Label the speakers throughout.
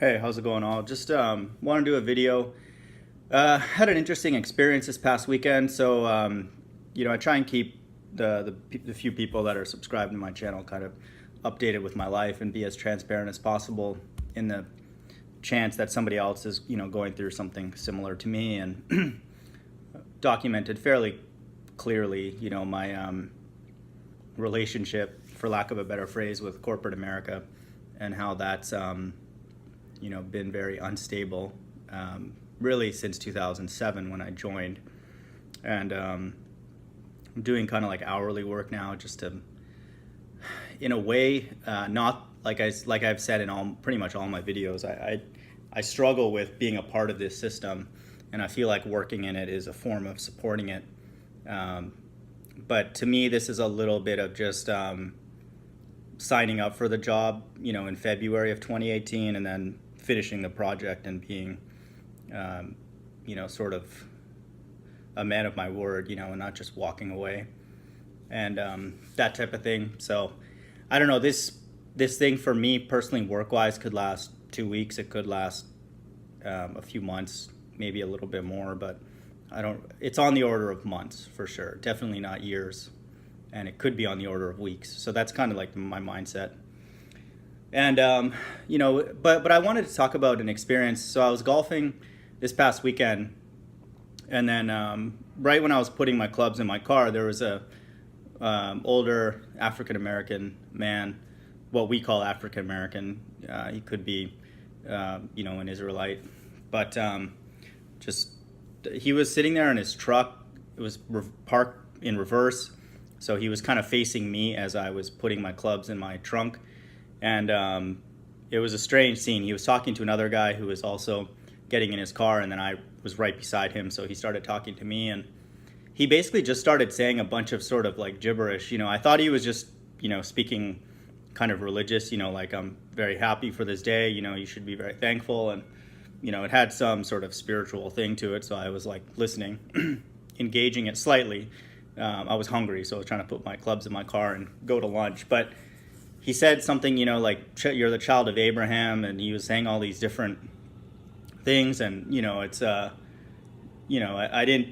Speaker 1: Hey, how's it going all? Just want to do a video. Had an interesting experience this past weekend, so I try and keep the few people that are subscribed to my channel kind of updated with my life and be as transparent as possible in the chance that somebody else is going through something similar to me, and documented fairly clearly my relationship, for lack of a better phrase, with corporate America, and how that's been very unstable, really since 2007 when I joined. And I'm doing kind of like hourly work now, just to, in a way, not like I've said in pretty much all my videos. I struggle with being a part of this system, and I feel like working in it is a form of supporting it. But to me, this is a little bit of just signing up for the job, in February of 2018, and then finishing the project and being, sort of a man of my word, and not just walking away, and that type of thing. So I don't know, this thing for me personally, work-wise, could last 2 weeks. It could last a few months, maybe a little bit more, but it's on the order of months for sure. Definitely not years. And it could be on the order of weeks. So that's kind of like my mindset. And, but I wanted to talk about an experience. So I was golfing this past weekend, and then right when I was putting my clubs in my car, there was a older African-American man, what we call African-American. He could be, an Israelite, but he was sitting there in his truck. It was parked in reverse. So he was kind of facing me as I was putting my clubs in my trunk. And it was a strange scene. He was talking to another guy who was also getting in his car, and then I was right beside him. So he started talking to me, and he basically just started saying a bunch of sort of like gibberish. I thought he was just, speaking kind of religious, like, I'm very happy for this day, you should be very thankful. And, it had some sort of spiritual thing to it. So I was like listening, engaging it slightly. I was hungry, so I was trying to put my clubs in my car and go to lunch. But he said something, like, you're the child of Abraham, and he was saying all these different things, and it's it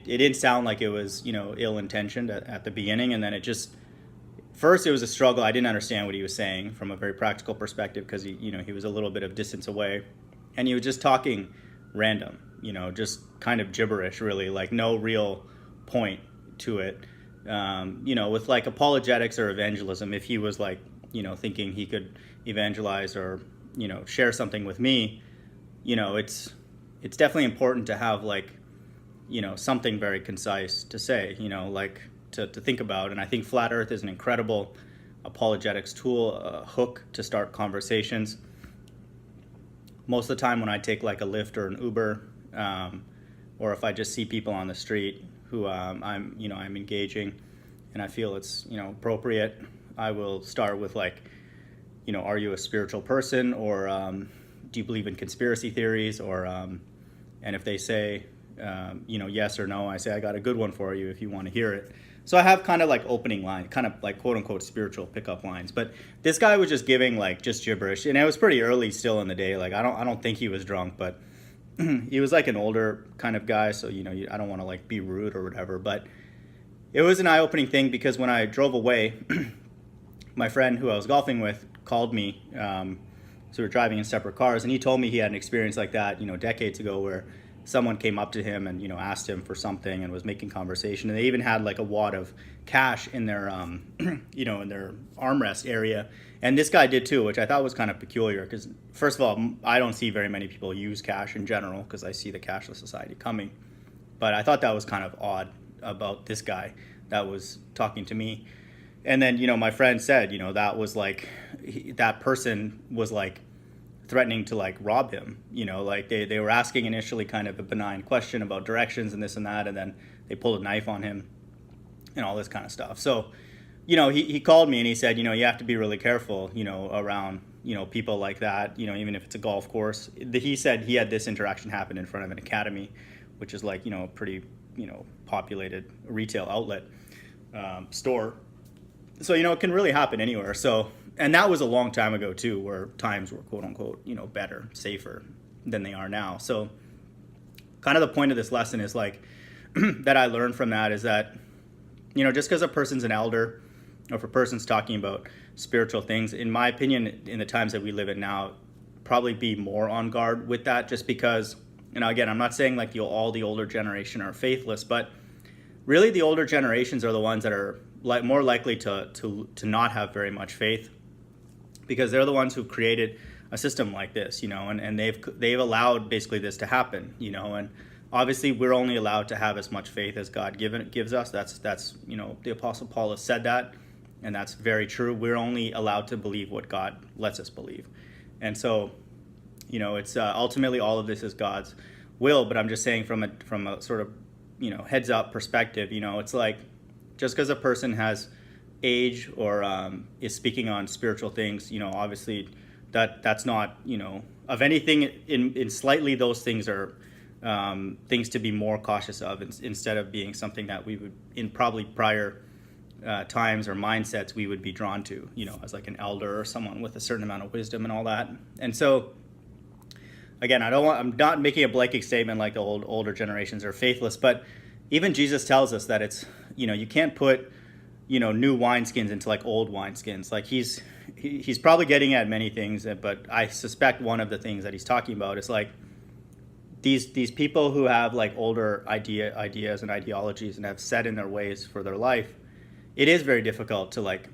Speaker 1: didn't sound like it was ill-intentioned at the beginning, and then first it was a struggle. I didn't understand what he was saying from a very practical perspective, because he was a little bit of distance away, and he was just talking random, just kind of gibberish, really, like no real point to it. With like apologetics or evangelism, if he was like, thinking he could evangelize or, share something with me, it's definitely important to have like, something very concise to say, like to think about. And I think Flat Earth is an incredible apologetics tool, a hook to start conversations. Most of the time when I take like a Lyft or an Uber, or if I just see people on the street who I'm engaging, and I feel it's appropriate, I will start with like, are you a spiritual person, or do you believe in conspiracy theories, or and if they say yes or no, I say, I got a good one for you if you want to hear it. So I have kind of like opening line, kind of like quote unquote spiritual pickup lines. But this guy was just giving like just gibberish, and it was pretty early still in the day. Like I don't think he was drunk, but he was like an older kind of guy, so I don't want to like be rude or whatever, but it was an eye-opening thing, because when I drove away, my friend who I was golfing with called me. So we were driving in separate cars, and he told me he had an experience like that, decades ago, where someone came up to him and asked him for something and was making conversation, and they even had like a wad of cash in their in their armrest area. And this guy did too, which I thought was kind of peculiar, because first of all, I don't see very many people use cash in general, because I see the cashless society coming. But I thought that was kind of odd about this guy that was talking to me. And then my friend said that was like, that person was like threatening to like rob him. Like they were asking initially kind of a benign question about directions and this and that, and then they pulled a knife on him and all this kind of stuff. So he called me and he said, you have to be really careful, around, people like that, even if it's a golf course. He said he had this interaction happen in front of an academy, which is like, a pretty, populated retail outlet store. So, it can really happen anywhere. So and that was a long time ago too, where times were quote unquote, better, safer than they are now. So kind of the point of this lesson is like, that I learned from that is that, just because a person's an elder, or if a person's talking about spiritual things, in my opinion, in the times that we live in now, probably be more on guard with that, just because, again, I'm not saying like all the older generation are faithless, but really the older generations are the ones that are more likely to not have very much faith, because they're the ones who created a system like this, and they've allowed basically this to happen, and obviously we're only allowed to have as much faith as God gives us. That's the Apostle Paul has said that, and that's very true. We're only allowed to believe what God lets us believe. And so, it's ultimately all of this is God's will, but I'm just saying from a sort of, heads up perspective, it's like, just because a person has age or is speaking on spiritual things, obviously that's not, of anything in slightly, those things are things to be more cautious of, instead of being something that we would, in probably prior times or mindsets, we would be drawn to, as like an elder or someone with a certain amount of wisdom and all that. And so, again, I'm not making a blanket statement like the older generations are faithless, but even Jesus tells us that it's, you can't put, new wineskins into like old wineskins. Like he's probably getting at many things, but I suspect one of the things that he's talking about is like these people who have like older ideas and ideologies and have set in their ways for their life. It is very difficult to like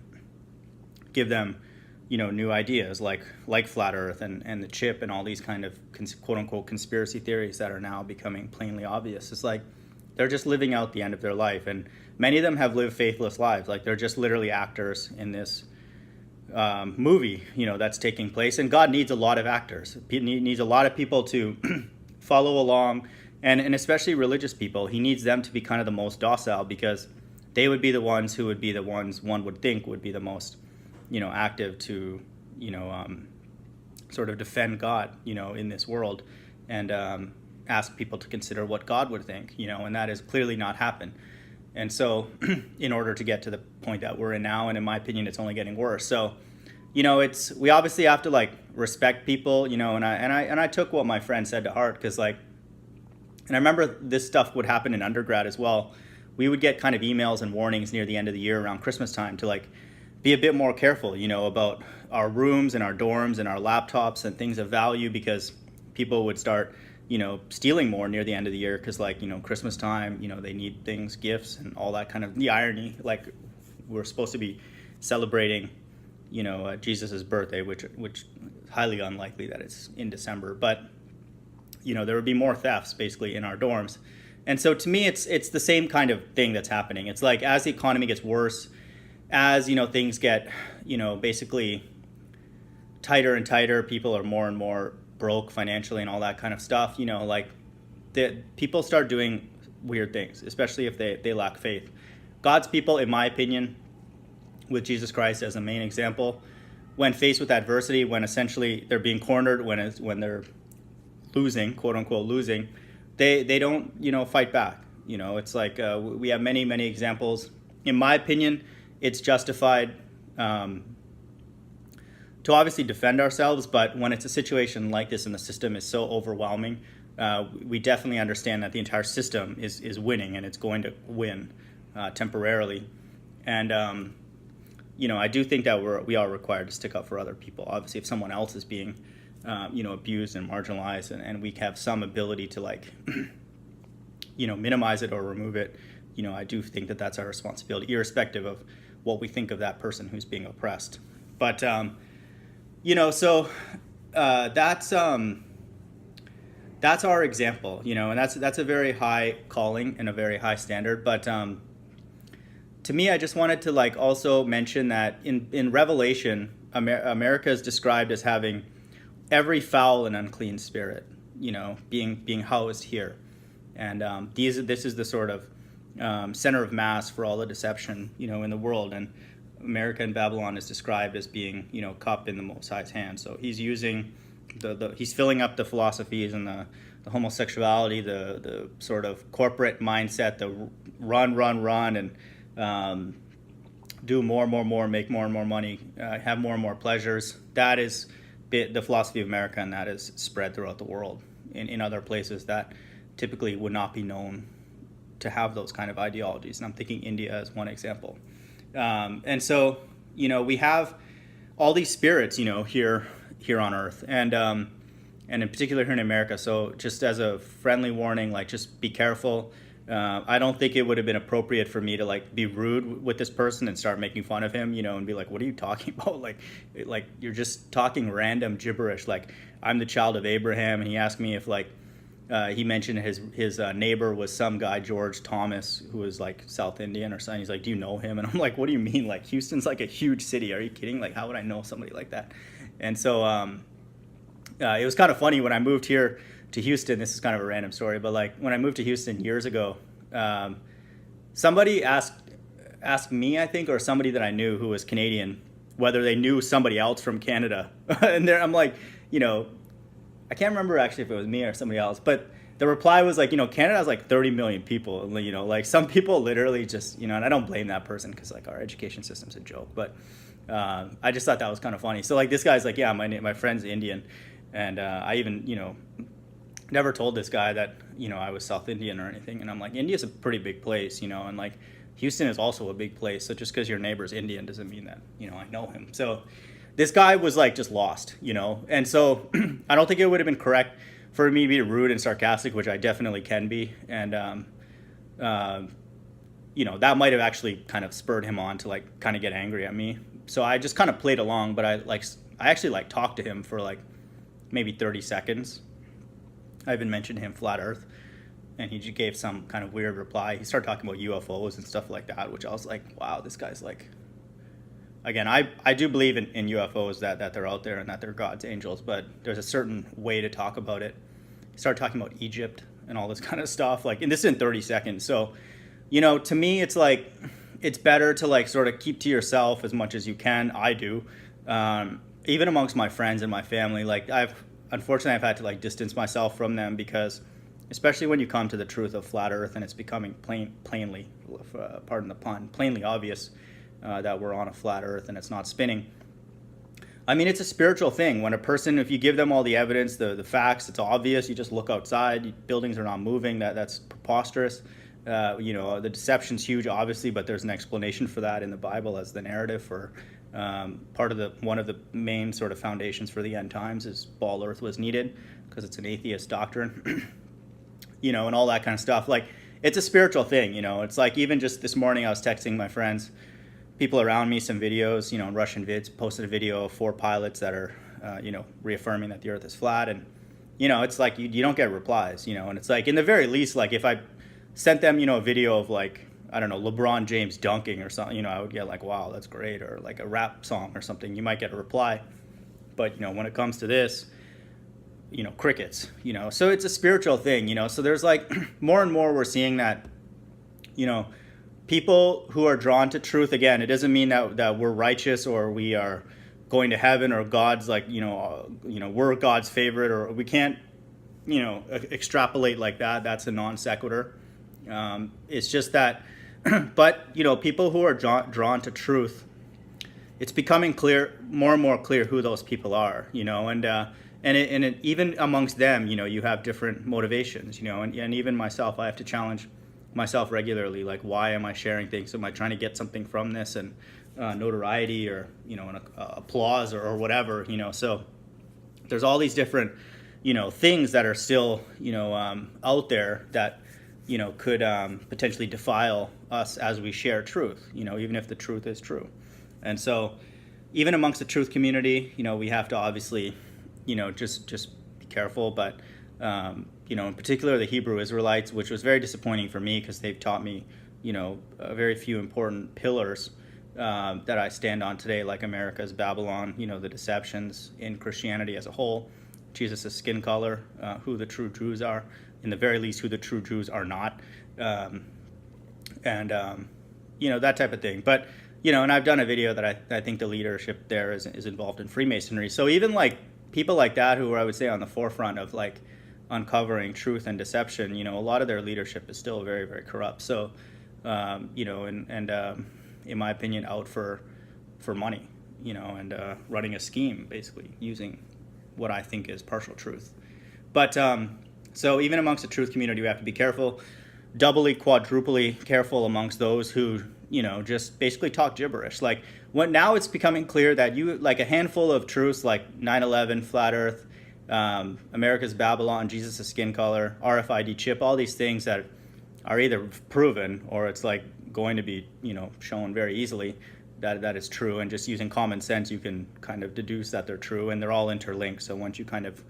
Speaker 1: give them, new ideas like flat Earth and the chip and all these kind of quote unquote conspiracy theories that are now becoming plainly obvious. It's like they're just living out the end of their life, and many of them have lived faithless lives. Like they're just literally actors in this movie, that's taking place. And God needs a lot of actors. He needs a lot of people to follow along, and especially religious people. He needs them to be kind of the most docile, because they would be the ones who would be the ones one would think would be the most, active to, sort of defend God, in this world, and ask people to consider what God would think, and that has clearly not happened. And so in order to get to the point that we're in now, and in my opinion, it's only getting worse. So, we obviously have to like respect people, and I took what my friend said to heart, because like, and I remember this stuff would happen in undergrad as well. We would get kind of emails and warnings near the end of the year around Christmas time to like be a bit more careful, about our rooms and our dorms and our laptops and things of value, because people would start, stealing more near the end of the year, because like, Christmas time, they need things, gifts and all that kind of, the irony, like we're supposed to be celebrating, Jesus's birthday, which is highly unlikely that it's in December, but there would be more thefts basically in our dorms. And so to me, it's the same kind of thing that's happening. It's like, as the economy gets worse, as, things get, basically tighter and tighter, people are more and more broke financially and all that kind of stuff, like people start doing weird things, especially if they lack faith. God's people, in my opinion, with Jesus Christ as a main example, when faced with adversity, when essentially they're being cornered, when they're losing, quote unquote losing, they don't, fight back. It's like we have many, many examples. In my opinion, it's justified to obviously defend ourselves, but when it's a situation like this and the system is so overwhelming, we definitely understand that the entire system is winning, and it's going to win temporarily. And I do think that we are required to stick up for other people. Obviously, if someone else is being abused and marginalized, and we have some ability to like, minimize it or remove it, I do think that that's our responsibility, irrespective of what we think of that person who's being oppressed. But, so that's our example, and that's a very high calling and a very high standard. But to me, I just wanted to like also mention that in Revelation, America is described as having every foul and unclean spirit, being housed here. And this is the sort of center of mass for all the deception, in the world. And America and Babylon is described as being, cup in the Most High's hand. So he's using he's filling up the philosophies and the homosexuality, the sort of corporate mindset, the run, and do more, make more and more money, have more and more pleasures. That is the philosophy of America, and that is spread throughout the world in other places that typically would not be known to have those kind of ideologies. And I'm thinking India as one example. And so, we have all these spirits, here on Earth, and in particular here in America. So just as a friendly warning, like, just be careful. I don't think it would have been appropriate for me to like be rude with this person and start making fun of him, and be like, what are you talking about? Like you're just talking random gibberish. Like, I'm the child of Abraham, and he asked me if like, he mentioned his neighbor was some guy, George Thomas, who was like South Indian or something. He's like, do you know him? And I'm like, what do you mean? Like, Houston's like a huge city. Are you kidding? Like, how would I know somebody like that? And so it was kind of funny when I moved here to Houston. This is kind of a random story, but like when I moved to Houston years ago, somebody asked me, I think, or somebody that I knew who was Canadian, whether they knew somebody else from Canada. And I'm like, I can't remember actually if it was me or somebody else, but the reply was like, Canada has like 30 million people, like some people literally just, and I don't blame that person because like our education system's a joke, but I just thought that was kind of funny. So like this guy's like, yeah, my friend's Indian, and I even, never told this guy that, I was South Indian or anything. And I'm like, India's a pretty big place, and like Houston is also a big place. So just because your neighbor's Indian doesn't mean that, I know him. So this guy was like just lost, and so I don't think it would have been correct for me to be rude and sarcastic, which I definitely can be. And, that might have actually kind of spurred him on to like kind of get angry at me. So I just kind of played along, but I actually like talked to him for like maybe 30 seconds. I even mentioned to him flat Earth, and he just gave some kind of weird reply. He started talking about UFOs and stuff like that, which I was like, wow, this guy's like, again, I do believe in UFOs, that they're out there and that they're God's angels, but there's a certain way to talk about it. He started talking about Egypt and all this kind of stuff, like, and this is in 30 seconds. So, to me, it's like, it's better to like sort of keep to yourself as much as you can. I do. Even amongst my friends and my family, like unfortunately I've had to like distance myself from them because, especially when you come to the truth of flat Earth and it's becoming plainly, pardon the pun, plainly obvious that we're on a flat Earth and it's not spinning. I mean, it's a spiritual thing. When a person, if you give them all the evidence, the facts, it's obvious. You just look outside, buildings are not moving. That's preposterous. The deception's huge, obviously, but there's an explanation for that in the Bible as the narrative for one of the main sort of foundations for the end times is ball Earth was needed because it's an atheist doctrine, and all that kind of stuff. Like, it's a spiritual thing, It's like, even just this morning I was texting my friends, people around me, some videos, Russian vids, posted a video of 4 pilots that are, reaffirming that the Earth is flat. And, it's like you don't get replies, and it's like, in the very least, like if I sent them, a video of like, I don't know, LeBron James dunking or something, I would get like, wow, that's great. Or like a rap song or something, you might get a reply. But, when it comes to this, crickets, so it's a spiritual thing, so there's like more and more we're seeing that, people who are drawn to truth, again, it doesn't mean that we're righteous or we are going to heaven or God's like, we're God's favorite, or we can't, extrapolate like that. That's a non sequitur. It's just that, but, people who are drawn to truth, it's becoming more and more clear who those people are, and even amongst them, you have different motivations, and even myself, I have to challenge myself regularly, like, why am I sharing things? Am I trying to get something from this and notoriety or an applause or whatever, so there's all these different things that are still out there that could potentially defile us as we share truth, even if the truth is true. And so even amongst the truth community, we have to obviously just be careful, but in particular the Hebrew Israelites, which was very disappointing for me because they've taught me, very few important pillars that I stand on today, like America's Babylon, the deceptions in Christianity as a whole, Jesus' skin color, who the true Jews are, in the very least who the true Jews are not, and that type of thing. But, and I've done a video that I think the leadership there is involved in Freemasonry. So even like people like that who are, I would say, on the forefront of like uncovering truth and deception, a lot of their leadership is still very, very corrupt. So, in my opinion, out for money, you know, and running a scheme, basically using what I think is partial truth. But so even amongst the truth community, we have to be careful, doubly, quadruply careful amongst those who, you know, just basically talk gibberish. Like now it's becoming clear that like a handful of truths like 9/11, flat Earth, America's Babylon, Jesus' skin color, RFID chip, all these things that are either proven or it's like going to be, you know, shown very easily that is true. And just using common sense, you can kind of deduce that they're true, and they're all interlinked. So once you kind of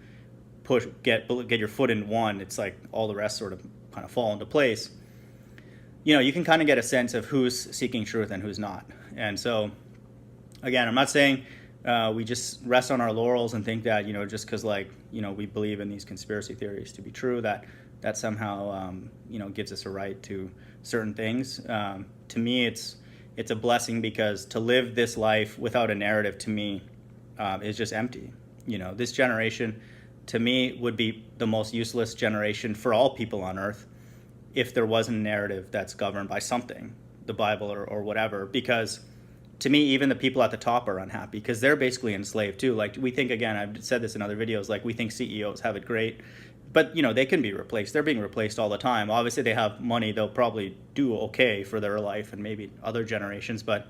Speaker 1: get your foot in one, it's like all the rest sort of kind of fall into place. You know, you can kind of get a sense of who's seeking truth and who's not. And so, again, I'm not saying we just rest on our laurels and think that, you know, just because, like, you know, we believe in these conspiracy theories to be true, that somehow, you know, gives us a right to certain things. To me, it's a blessing, because to live this life without a narrative, to me, is just empty. You know, this generation, to me, would be the most useless generation for all people on earth if there wasn't a narrative that's governed by something, the Bible or whatever. Because to me, even the people at the top are unhappy, because they're basically enslaved too. Like, we think, again, I've said this in other videos, like, we think CEOs have it great, but, you know, they can be replaced. They're being replaced all the time. Obviously, they have money. They'll probably do okay for their life and maybe other generations, but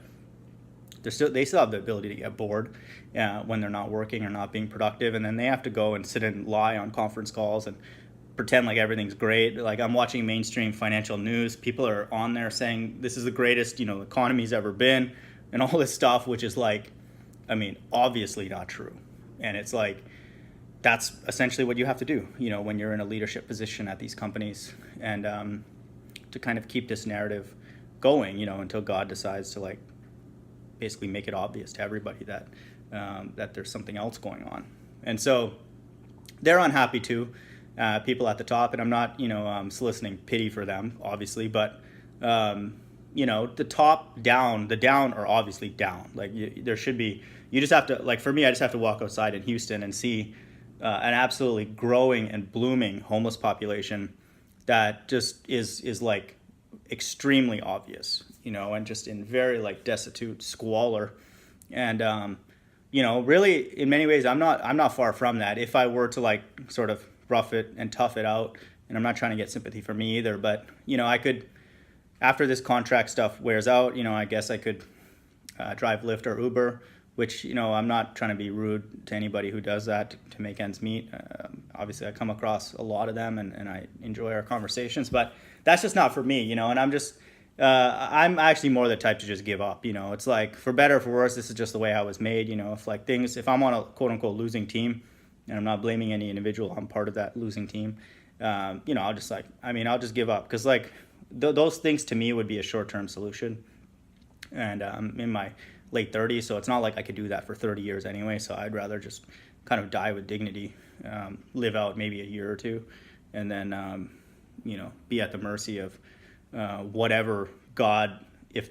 Speaker 1: they still have the ability to get bored when they're not working or not being productive, and then they have to go and sit and lie on conference calls and pretend like everything's great. Like, I'm watching mainstream financial news. People are on there saying this is the greatest, you know, economy's ever been, and all this stuff, which is like, I mean, obviously not true. And it's like, that's essentially what you have to do, you know, when you're in a leadership position at these companies, and to kind of keep this narrative going, you know, until God decides to, like, basically make it obvious to everybody that that there's something else going on. And so they're unhappy too, people at the top, and I'm not, you know, soliciting pity for them, obviously, but you know, the top down, the down are obviously down. Like, there should be, you just have to, like, for me, I just have to walk outside in Houston and see an absolutely growing and blooming homeless population that just is like extremely obvious, you know, and just in very, like, destitute squalor. And you know, really, in many ways, I'm not far from that. If I were to, like, sort of rough it and tough it out, and I'm not trying to get sympathy from me either, but, you know, I could, after this contract stuff wears out, you know, I guess I could drive Lyft or Uber, which, you know, I'm not trying to be rude to anybody who does that to make ends meet. Obviously, I come across a lot of them, and I enjoy our conversations, but that's just not for me, you know, and I'm actually more the type to just give up, you know. It's like, for better or for worse, this is just the way I was made, you know. If I'm on a quote-unquote losing team, and I'm not blaming any individual, I'm part of that losing team, you know, I'll just give up, because, like, those things to me would be a short-term solution, and I'm in my late 30s, so it's not like I could do that for 30 years anyway, so I'd rather just kind of die with dignity, live out maybe a year or two, and then, you know, be at the mercy of whatever God, if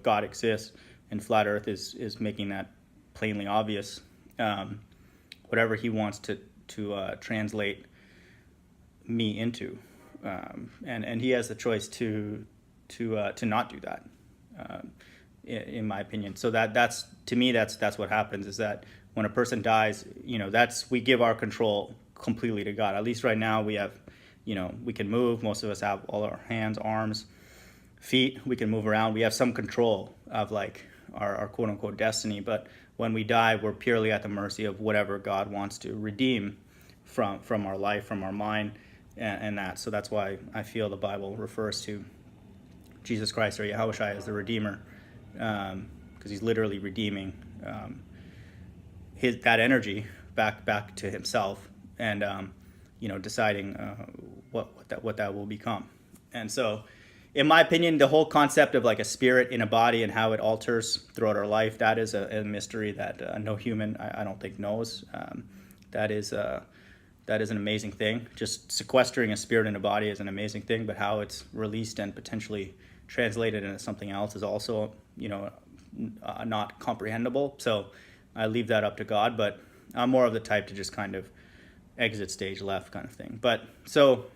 Speaker 1: God exists and flat Earth is making that plainly obvious, whatever he wants to translate me into, and he has the choice to not do that, in my opinion. So that's to me, that's what happens, is that when a person dies, you know, we give our control completely to God. At least right now we have, you know, we can move. Most of us have all our hands, arms, feet. We can move around. We have some control of, like, our quote unquote destiny. But when we die, we're purely at the mercy of whatever God wants to redeem from our life, from our mind, and that. So that's why I feel the Bible refers to Jesus Christ, or Yahushua, as the Redeemer, because he's literally redeeming that energy back to himself, and you know, deciding what that will become. And so, in my opinion, the whole concept of, like, a spirit in a body and how it alters throughout our life, that is a mystery that no human, I don't think, knows. That is an amazing thing. Just sequestering a spirit in a body is an amazing thing, but how it's released and potentially translated into something else is also, you know, not comprehensible. So I leave that up to God, but I'm more of the type to just kind of exit stage left kind of thing. But so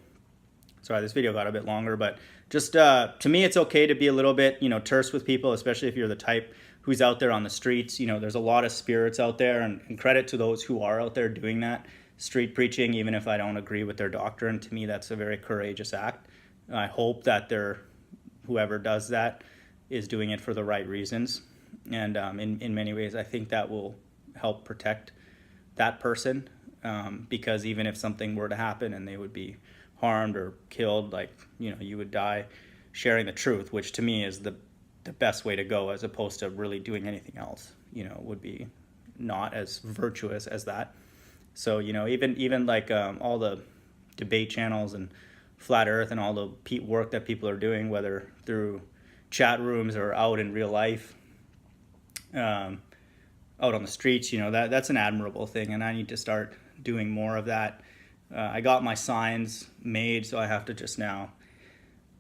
Speaker 1: Sorry, this video got a bit longer, but just to me, it's okay to be a little bit, terse with people, especially if you're the type who's out there on the streets. There's a lot of spirits out there, and credit to those who are out there doing that street preaching, even if I don't agree with their doctrine. To me, that's a very courageous act. I hope that whoever does that is doing it for the right reasons. And in many ways, I think that will help protect that person, because even if something were to happen and they would be harmed or killed, you would die sharing the truth, which to me is the best way to go, as opposed to really doing anything else, would be not as virtuous as that. So, even like all the debate channels and Flat Earth and all the work that people are doing, whether through chat rooms or out in real life, out on the streets, that's an admirable thing, and I need to start doing more of that. I got my signs made, so I have to just now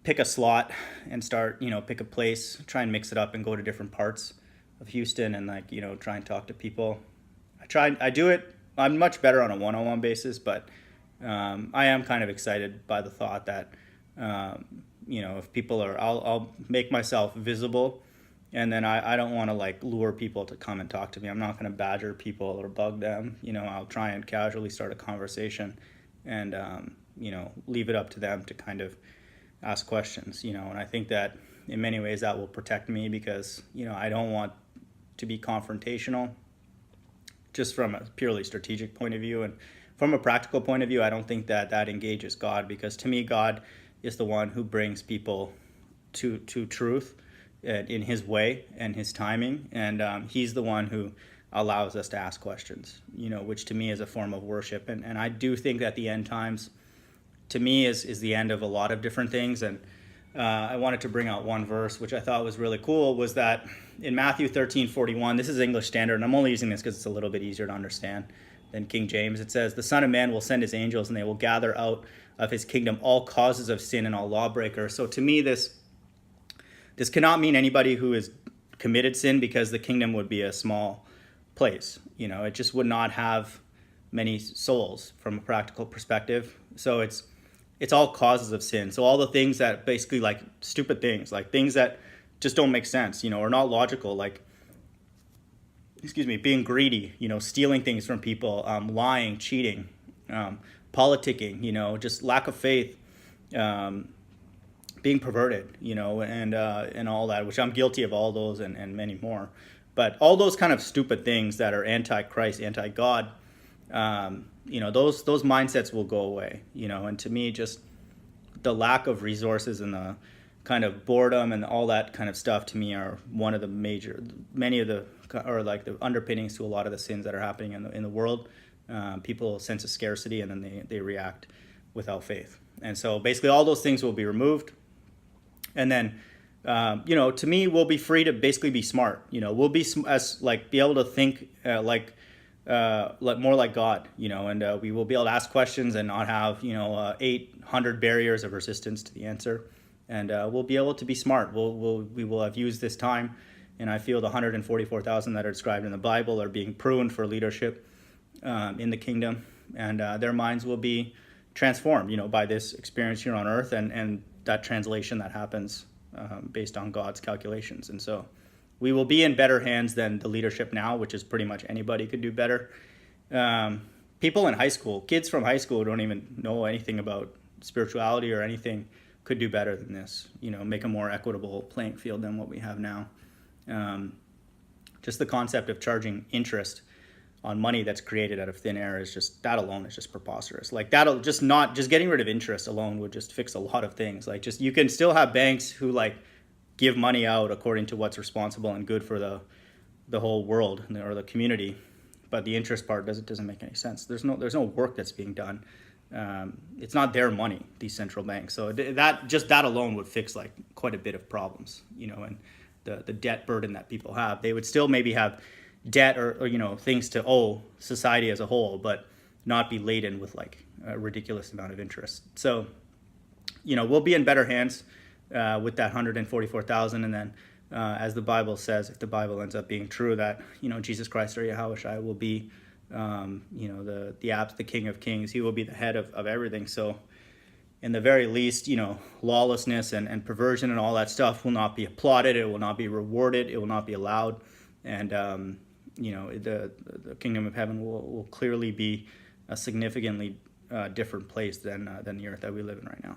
Speaker 1: pick a slot and start, pick a place, try and mix it up and go to different parts of Houston and try and talk to people. I do it. I'm much better on a one-on-one basis, but I am kind of excited by the thought that, if people are, I'll make myself visible. And then I don't want to lure people to come and talk to me. I'm not going to badger people or bug them. I'll try and casually start a conversation and, leave it up to them to kind of ask questions, and I think that in many ways that will protect me, because, I don't want to be confrontational just from a purely strategic point of view. And from a practical point of view, I don't think that engages God, because to me, God is the one who brings people to truth in his way and his timing, and he's the one who allows us to ask questions, which to me is a form of worship. And I do think that the end times, to me, is the end of a lot of different things. And I wanted to bring out one verse which I thought was really cool, was that in Matthew 13:41, this is English Standard, and I'm only using this because it's a little bit easier to understand than King James. It says, "The Son of Man will send his angels, and they will gather out of his kingdom all causes of sin and all lawbreakers." So to me, this cannot mean anybody who has committed sin, because the kingdom would be a small place. It just would not have many souls from a practical perspective. So it's all causes of sin. So all the things that basically stupid things, things that just don't make sense, or not logical, being greedy, stealing things from people, lying, cheating, politicking, just lack of faith, being perverted, and all that, which I'm guilty of all those and many more. But all those kind of stupid things that are anti-Christ, anti-God, those mindsets will go away, and to me, just the lack of resources and the kind of boredom and all that kind of stuff, to me, are one of the the underpinnings to a lot of the sins that are happening in the world. People sense a scarcity, and then they react without faith. And so basically all those things will be removed. And then, to me, we'll be free to basically be smart. We'll be be able to think more like God. And we will be able to ask questions and not have 800 barriers of resistance to the answer. And we'll be able to be smart. We will have used this time, and I feel the 144,000 that are described in the Bible are being pruned for leadership in the kingdom, and their minds will be transformed, by this experience here on earth and that translation that happens based on God's calculations. And so we will be in better hands than the leadership now, which is pretty much anybody could do better. People in high school, kids from high school who don't even know anything about spirituality or anything, could do better than this, make a more equitable playing field than what we have now. Just the concept of charging interest on money that's created out of thin air is just, that alone is just preposterous. That'll just getting rid of interest alone would just fix a lot of things. You can still have banks who give money out according to what's responsible and good for the whole world or the community, but the interest part doesn't make any sense. There's no work that's being done. It's not their money, these central banks. So that alone would fix quite a bit of problems, and the debt burden that people have. They would still maybe have debt or things to owe society as a whole, but not be laden with a ridiculous amount of interest. So, we'll be in better hands with that 144,000. And then, as the Bible says, if the Bible ends up being true, that, Jesus Christ or Yahushua will be, the King of Kings. He will be the head of everything. So in the very least, lawlessness and perversion and all that stuff will not be applauded. It will not be rewarded. It will not be allowed. And, the kingdom of heaven will clearly be a significantly different place than the earth that we live in right now.